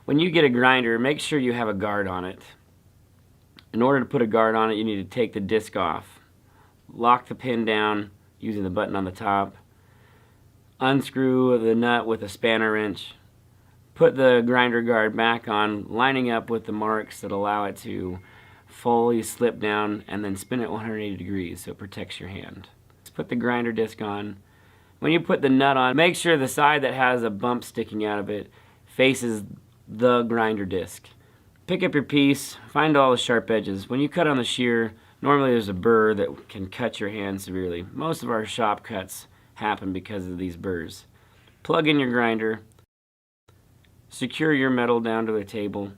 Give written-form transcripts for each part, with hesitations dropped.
When you get a grinder, make sure you have a guard on it. In order to put a guard on it, you need to take the disc off. Lock the pin down using the button on the top. Unscrew the nut with a spanner wrench. Put the grinder guard back on, lining up with the marks that allow it to fully slip down, and then spin it 180 degrees so it protects your hand. Let's put the grinder disc on. When you put the nut on, make sure the side that has a bump sticking out of it faces the grinder disc. Pick up your piece, find all the sharp edges. When you cut on the shear, normally there's a burr that can cut your hand severely. Most of our shop cuts happen because of these burrs. Plug in your grinder, secure your metal down to a table.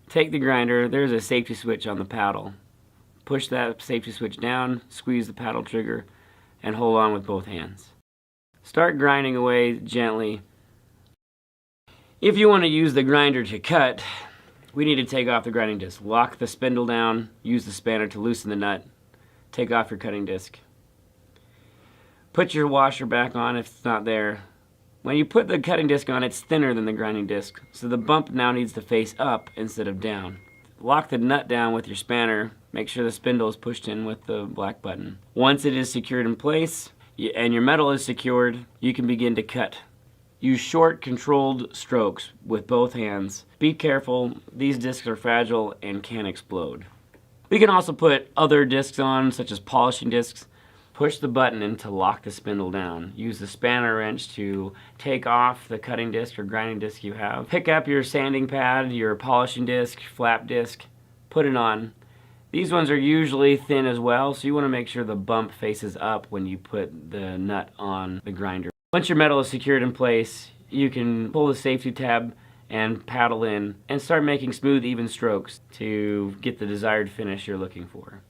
Take the grinder, there's a safety switch on the paddle. Push that safety switch down, squeeze the paddle trigger, and hold on with both hands. Start grinding away gently. If you want to use the grinder to cut, we need to take off the grinding disc. Lock the spindle down, use the spanner to loosen the nut, take off your cutting disc. Put your washer back on if it's not there. When you put the cutting disc on, it's thinner than the grinding disc, so the bump now needs to face up instead of down. Lock the nut down with your spanner. Make sure the spindle is pushed in with the black button. Once it is secured in place and your metal is secured, you can begin to cut. Use short, controlled strokes with both hands. Be careful, these discs are fragile and can explode. We can also put other discs on, such as polishing discs. Push the button in to lock the spindle down. Use the spanner wrench to take off the cutting disc or grinding disc you have. Pick up your sanding pad, your polishing disc, flap disc, put it on. These ones are usually thin as well, so you want to make sure the bump faces up when you put the nut on the grinder. Once your metal is secured in place, you can pull the safety tab and paddle in and start making smooth, even strokes to get the desired finish you're looking for.